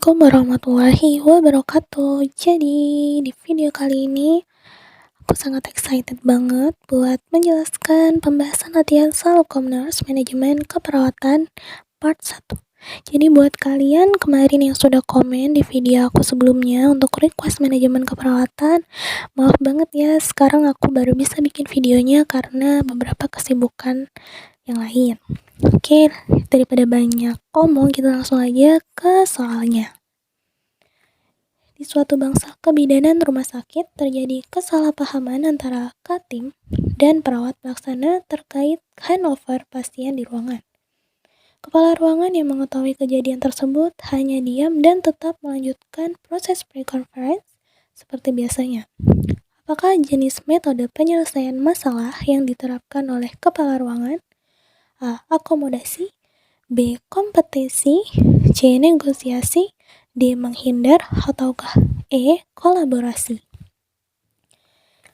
Assalamualaikum warahmatullahi wabarakatuh. Jadi, di video kali ini aku sangat excited banget buat menjelaskan pembahasan latihan Shalom Commerce Manajemen Keperawatan Part 1. Jadi buat kalian kemarin yang sudah komen di video aku sebelumnya untuk request manajemen keperawatan, maaf banget ya, sekarang aku baru bisa bikin videonya karena beberapa kesibukan yang lain. Oke, daripada banyak omong, kita langsung aja ke soalnya. Di suatu bangsa kebidanan rumah sakit, terjadi kesalahpahaman antara Katim dan perawat pelaksana terkait handover pasien di ruangan. Kepala ruangan yang mengetahui kejadian tersebut hanya diam dan tetap melanjutkan proses pre-conference seperti biasanya. Apakah jenis metode penyelesaian masalah yang diterapkan oleh kepala ruangan? A. Akomodasi, B. Kompetensi, C. Negosiasi, D. Menghindar, ataukah E. Kolaborasi.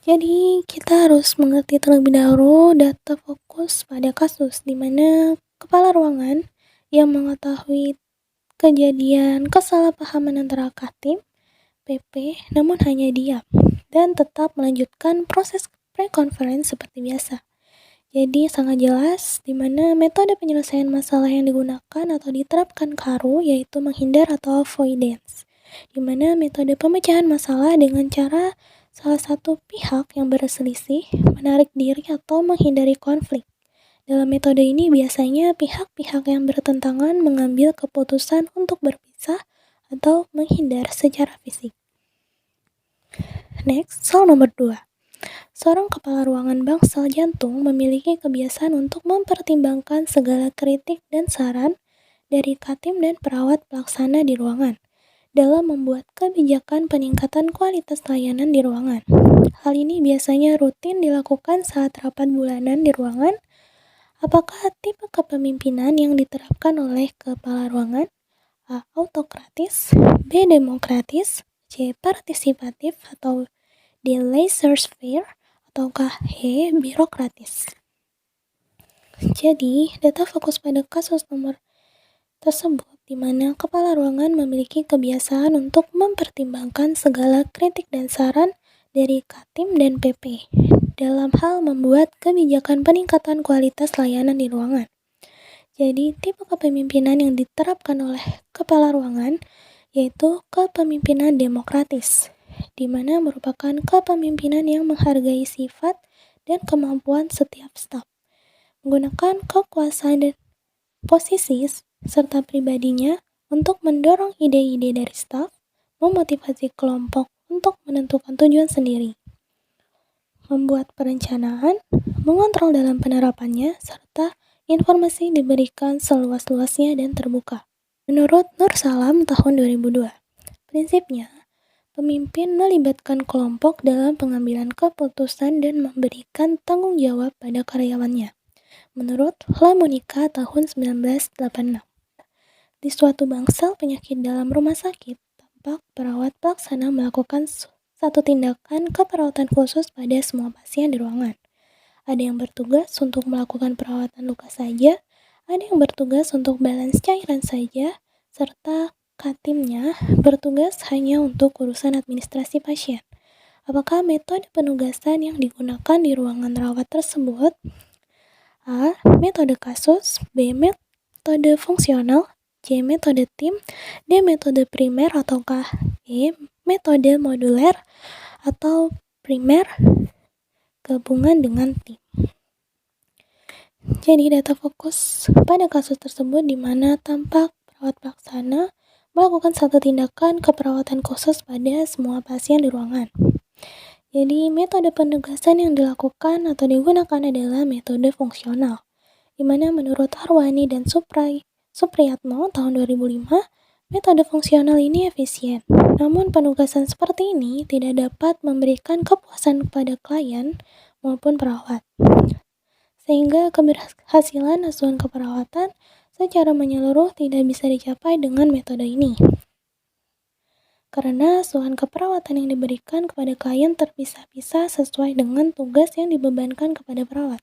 Jadi kita harus mengerti terlebih dahulu data fokus pada kasus di mana kepala ruangan yang mengetahui kejadian kesalahpahaman antara Katim, PP, namun hanya diam dan tetap melanjutkan proses pre-conference seperti biasa. Jadi sangat jelas di mana metode penyelesaian masalah yang digunakan atau diterapkan KARU yaitu menghindar atau avoidance. Di mana metode pemecahan masalah dengan cara salah satu pihak yang berselisih menarik diri atau menghindari konflik. Dalam metode ini biasanya pihak-pihak yang bertentangan mengambil keputusan untuk berpisah atau menghindar secara fisik. Next, soal nomor 2. Seorang kepala ruangan bangsal jantung memiliki kebiasaan untuk mempertimbangkan segala kritik dan saran dari Katim dan perawat pelaksana di ruangan dalam membuat kebijakan peningkatan kualitas layanan di ruangan. Hal ini biasanya rutin dilakukan saat rapat bulanan di ruangan. Apakah tipe kepemimpinan yang diterapkan oleh kepala ruangan? A. Autokratis, B. Demokratis, C. Partisipatif, atau D. Laissez-faire, ataukah E. Birokratis. Jadi, data fokus pada kasus nomor tersebut di mana kepala ruangan memiliki kebiasaan untuk mempertimbangkan segala kritik dan saran dari Katim dan PP dalam hal membuat kebijakan peningkatan kualitas layanan di ruangan. Jadi, tipe kepemimpinan yang diterapkan oleh kepala ruangan yaitu kepemimpinan demokratis, di mana merupakan kepemimpinan yang menghargai sifat dan kemampuan setiap staf, menggunakan kekuasaan dan posisi serta pribadinya untuk mendorong ide-ide dari staf, memotivasi kelompok untuk menentukan tujuan sendiri, membuat perencanaan, mengontrol dalam penerapannya, serta informasi diberikan seluas-luasnya dan terbuka. Menurut Nur Salam tahun 2002, prinsipnya, pemimpin melibatkan kelompok dalam pengambilan keputusan dan memberikan tanggung jawab pada karyawannya. Menurut La Monica tahun 1986, di suatu bangsal penyakit dalam rumah sakit, tampak perawat pelaksana melakukan satu tindakan keperawatan khusus pada semua pasien di ruangan. Ada yang bertugas untuk melakukan perawatan luka saja, ada yang bertugas untuk balance cairan saja, serta Katimnya bertugas hanya untuk urusan administrasi pasien. Apakah metode penugasan yang digunakan di ruangan rawat tersebut? A. Metode kasus, B. Metode fungsional, C. Metode tim, D. Metode primer, ataukah E. Metode moduler atau primer gabungan dengan tim. Jadi data fokus pada kasus tersebut di mana tampak perawat pelaksana melakukan satu tindakan keperawatan khusus pada semua pasien di ruangan. Jadi metode penugasan yang dilakukan atau digunakan adalah metode fungsional, di mana menurut Harwani dan Supriyatno tahun 2005, metode fungsional ini efisien. Namun penugasan seperti ini tidak dapat memberikan kepuasan kepada klien maupun perawat, sehingga keberhasilan asuhan keperawatan secara menyeluruh tidak bisa dicapai dengan metode ini. Karena asuhan keperawatan yang diberikan kepada klien terpisah-pisah sesuai dengan tugas yang dibebankan kepada perawat.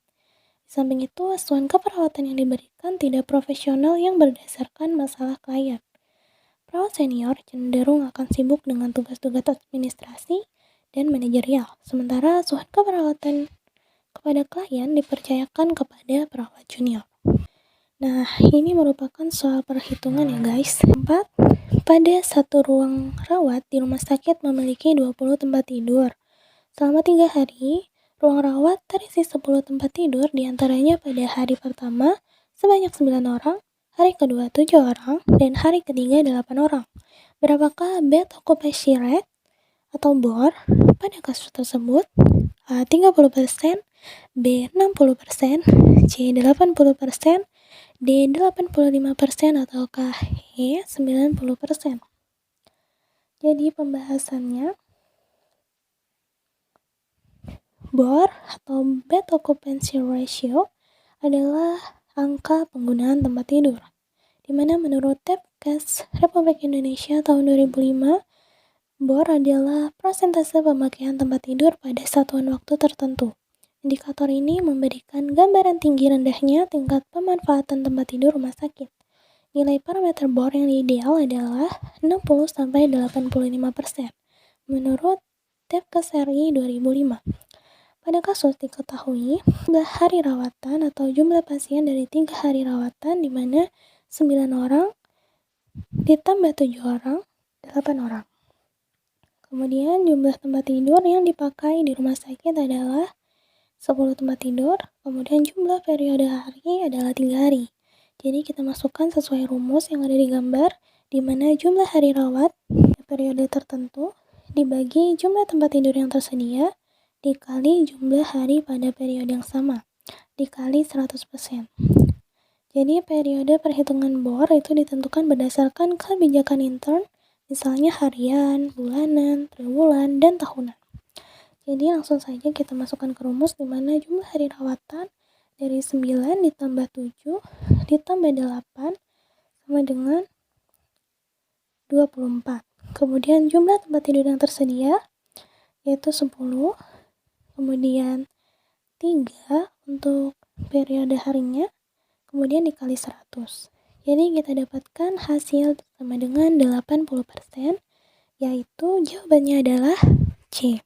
Di samping itu, asuhan keperawatan yang diberikan tidak profesional yang berdasarkan masalah klien. Perawat senior cenderung akan sibuk dengan tugas-tugas administrasi dan manajerial, sementara asuhan keperawatan kepada klien dipercayakan kepada perawat junior. Nah, ini merupakan soal perhitungan ya guys. 4. Pada satu ruang rawat di rumah sakit memiliki 20 tempat tidur. Selama 3 hari, ruang rawat terisi 10 tempat tidur, diantaranya pada hari pertama sebanyak 9 orang, hari kedua 7 orang, dan hari ketiga 8 orang. Berapakah bed occupancy rate atau BOR pada kasus tersebut? A. 30%, B. 60%, C. 80%, D. 85%, ataukah E. 90%. Jadi pembahasannya, BOR atau Bed Occupancy Ratio adalah angka penggunaan tempat tidur, di mana menurut Depkes Republik Indonesia tahun 2005, BOR adalah persentase pemakaian tempat tidur pada satuan waktu tertentu. Indikator ini memberikan gambaran tinggi rendahnya tingkat pemanfaatan tempat tidur rumah sakit. Nilai parameter BOR yang ideal adalah 60-85% menurut Depkes RI 2005. Pada kasus diketahui jumlah hari rawatan atau jumlah pasien dari 3 hari rawatan, di mana 9 orang ditambah 7 orang, 8 orang. Kemudian jumlah tempat tidur yang dipakai di rumah sakit adalah 10 tempat tidur, kemudian jumlah periode hari adalah 3 hari. Jadi kita masukkan sesuai rumus yang ada di gambar, di mana jumlah hari rawat periode tertentu dibagi jumlah tempat tidur yang tersedia dikali jumlah hari pada periode yang sama dikali 100%. Jadi periode perhitungan BOR itu ditentukan berdasarkan kebijakan intern, misalnya harian, bulanan, triwulan, dan tahunan. Jadi langsung saja kita masukkan ke rumus, di mana jumlah hari rawatan dari 9 ditambah 7 ditambah 8 sama dengan 24. Kemudian jumlah tempat tidur yang tersedia yaitu 10, kemudian 3 untuk periode harinya, kemudian dikali 100. Jadi kita dapatkan hasil sama dengan 80%, yaitu jawabannya adalah C.